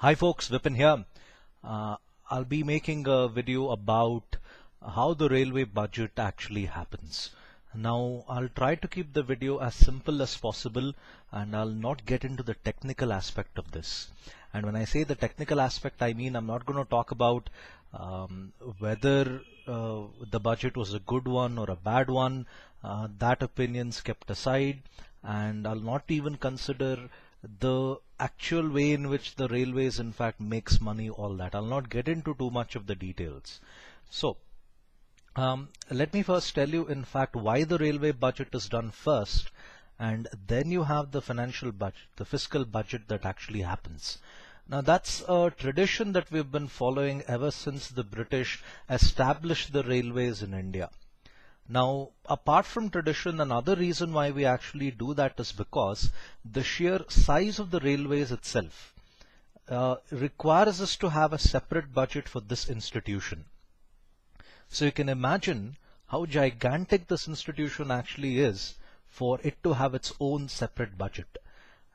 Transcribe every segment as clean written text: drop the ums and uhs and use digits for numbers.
Hi folks, Vipin here. I'll be making a video about how the railway budget actually happens. Now, I'll try to keep the video as simple as possible and I'll not get into the technical aspect of this. And when I say the technical aspect, I mean I'm not going to talk about whether the budget was a good one or a bad one. That opinion's kept aside, and I'll not even consider the actual way in which the railways in fact makes money, all that. I'll not get into too much of the details. So let me first tell you in fact why the railway budget is done first, and then you have the financial budget, the fiscal budget that actually happens. Now that's a tradition that we've been following ever since the British established the railways in India. Now, apart from tradition, another reason why we actually do that is because the sheer size of the railways itself requires us to have a separate budget for this institution. So you can imagine how gigantic this institution actually is for it to have its own separate budget.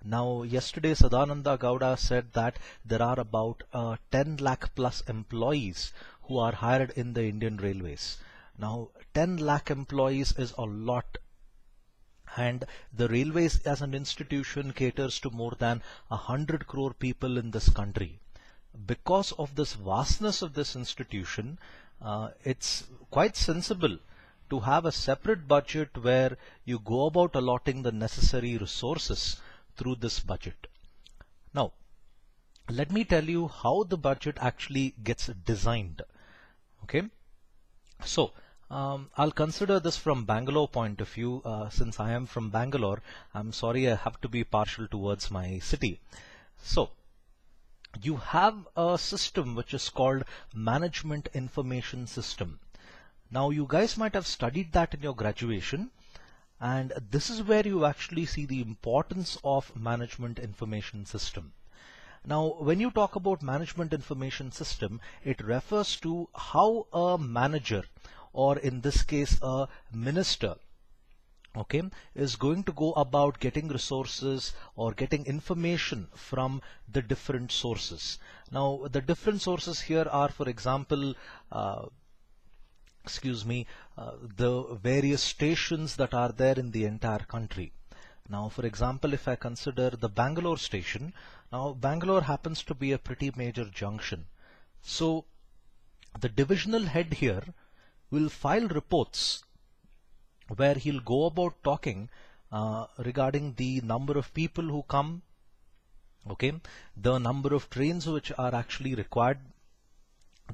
Now, yesterday Sadananda Gowda said that there are about 10 lakh plus employees who are hired in the Indian Railways. Now, 10 lakh employees is a lot, and the railways as an institution caters to more than 100 crore people in this country. Because of this vastness of this institution, it's quite sensible to have a separate budget where you go about allotting the necessary resources through this budget. Now, let me tell you how the budget actually gets designed. Okay, so I'll consider this from Bangalore point of view. Since I am from Bangalore, I'm sorry I have to be partial towards my city. So you have a system which is called Management Information System. Now you guys might have studied that in your graduation, and this is where you actually see the importance of Management Information System. Now, when you talk about Management Information System, it refers to how a manager, or in this case a minister, okay, is going to go about getting resources or getting information from the different sources. Now, the different sources here are, for example, the various stations that are there in the entire country. Now, for example, if I consider the Bangalore station, now Bangalore happens to be a pretty major junction. So the divisional head here will file reports where he'll go about talking regarding the number of people who come, okay, the number of trains which are actually required,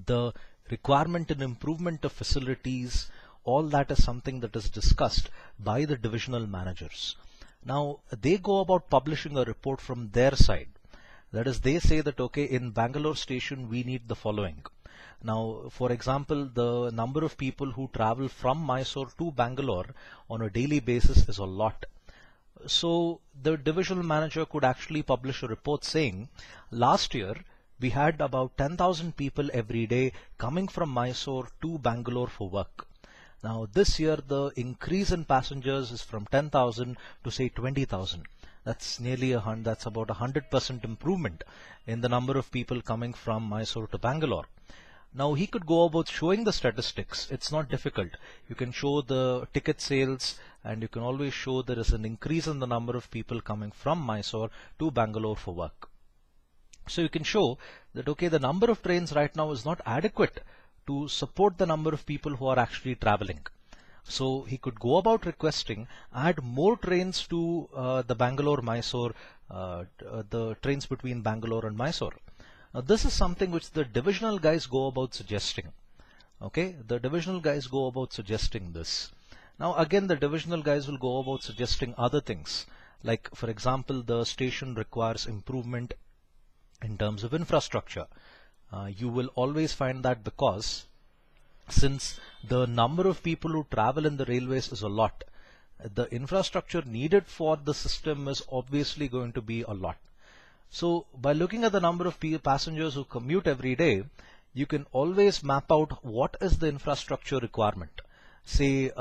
the requirement and improvement of facilities. All that is something that is discussed by the divisional managers. Now they go about publishing a report from their side. That is, they say that okay, in Bangalore station we need the following. Now, for example, the number of people who travel from Mysore to Bangalore on a daily basis is a lot. So the divisional manager could actually publish a report saying, last year we had about 10,000 people every day coming from Mysore to Bangalore for work. Now this year the increase in passengers is from 10,000 to say 20,000. That's nearly that's about 100% improvement in the number of people coming from Mysore to Bangalore. Now he could go about showing the statistics. It's not difficult. You can show the ticket sales, and you can always show there is an increase in the number of people coming from Mysore to Bangalore for work. So you can show that okay, the number of trains right now is not adequate to support the number of people who are actually traveling. So he could go about requesting add more trains to the Bangalore-Mysore, the trains between Bangalore and Mysore. Now this is something which the divisional guys go about suggesting. Okay, the divisional guys go about suggesting this. Now again, the divisional guys will go about suggesting other things, like for example, the station requires improvement in terms of infrastructure. You will always find that because since the number of people who travel in the railways is a lot, the infrastructure needed for the system is obviously going to be a lot. So by looking at the number of passengers who commute every day, you can always map out what is the infrastructure requirement. Say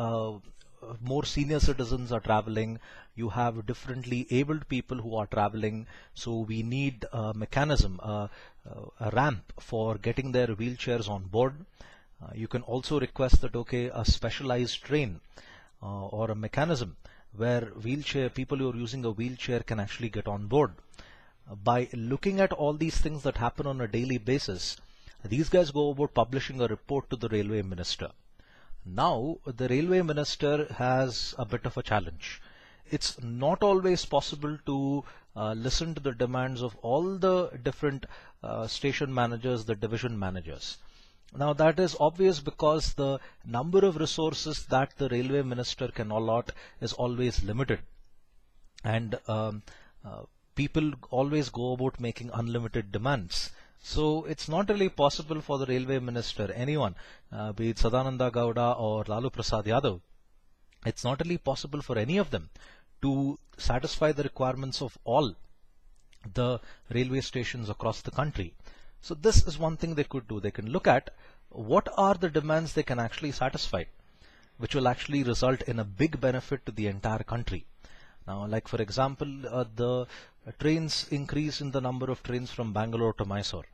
more senior citizens are traveling, you have differently abled people who are traveling, so we need a mechanism, a ramp for getting their wheelchairs on board. You can also request that, okay, a specialized train or a mechanism where people who are using a wheelchair can actually get on board. By looking at all these things that happen on a daily basis, these guys go about publishing a report to the railway minister. Now, the railway minister has a bit of a challenge. It's not always possible to listen to the demands of all the different station managers, the division managers. Now, that is obvious because the number of resources that the railway minister can allot is always limited. And people always go about making unlimited demands. So it's not really possible for the railway minister, anyone, be it Sadananda Gowda or Lalu Prasad Yadav, it's not really possible for any of them to satisfy the requirements of all the railway stations across the country. So this is one thing they could do. They can look at what are the demands they can actually satisfy, which will actually result in a big benefit to the entire country. Now, like for example, the trains increase in the number of trains from Bangalore to Mysore.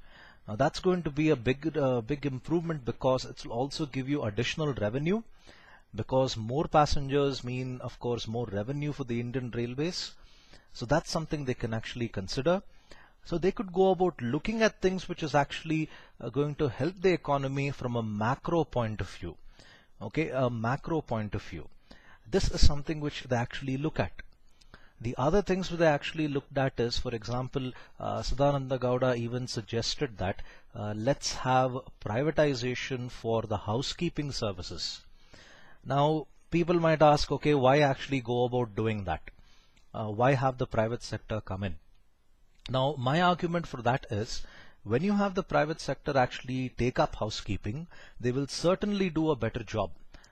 Now that's going to be a big improvement because it will also give you additional revenue, because more passengers mean, of course, more revenue for the Indian Railways. So that's something they can actually consider. So they could go about looking at things which is actually going to help the economy from a macro point of view. Okay, a macro point of view. This is something which they actually look at. The other things that they actually looked at is, for example, Sadananda Gowda even suggested that let's have privatization for the housekeeping services. Now, people might ask, okay, why actually go about doing that? Why have the private sector come in? Now, my argument for that is, when you have the private sector actually take up housekeeping, they will certainly do a better job.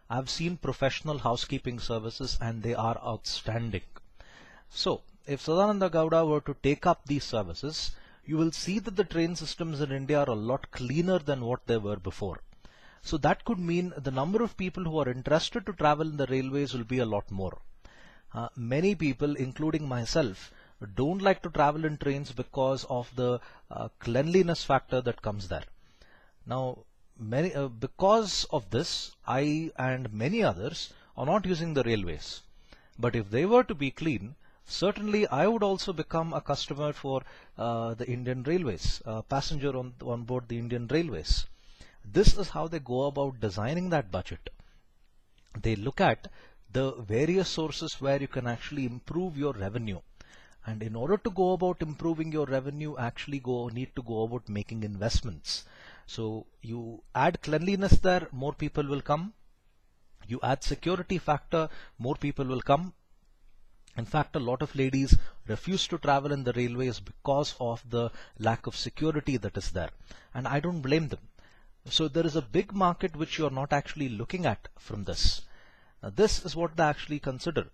I've seen professional housekeeping services and they are outstanding. So, if Sadananda Gowda were to take up these services, you will see that the train systems in India are a lot cleaner than what they were before. So that could mean the number of people who are interested to travel in the railways will be a lot more. Many people, including myself, don't like to travel in trains because of the cleanliness factor that comes there. Now, because of this, I and many others are not using the railways. But if they were to be clean, certainly I would also become a customer for the Indian Railways, a passenger on board the Indian Railways. This is how they go about designing that budget. They look at the various sources where you can actually improve your revenue. And in order to go about improving your revenue, actually need to go about making investments. So you add cleanliness there, more people will come. You add security factor, more people will come. In fact, a lot of ladies refuse to travel in the railways because of the lack of security that is there. And I don't blame them. So there is a big market which you are not actually looking at from this. Now, this is what they actually consider.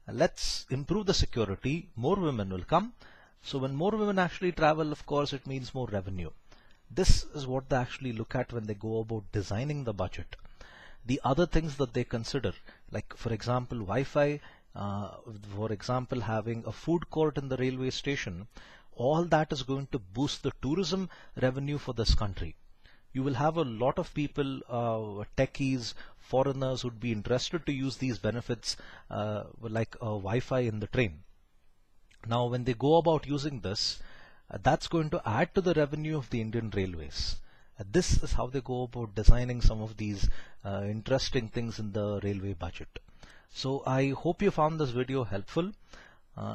Let's improve the security, more women will come. So when more women actually travel, of course, it means more revenue. This is what they actually look at when they go about designing the budget. The other things that they consider, like for example, Wi-Fi, for example, having a food court in the railway station, all that is going to boost the tourism revenue for this country. You will have a lot of people, techies, foreigners who would be interested to use these benefits like Wi-Fi in the train. Now, when they go about using this, that's going to add to the revenue of the Indian Railways. This is how they go about designing some of these interesting things in the railway budget. So I hope you found this video helpful.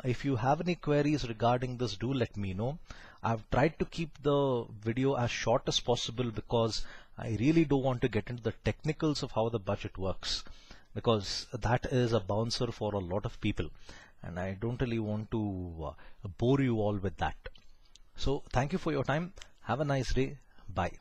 If you have any queries regarding this, do let me know. I've tried to keep the video as short as possible because I really don't want to get into the technicals of how the budget works, because that is a bouncer for a lot of people and I don't really want to bore you all with that. So thank you for your time. Have a nice day. Bye.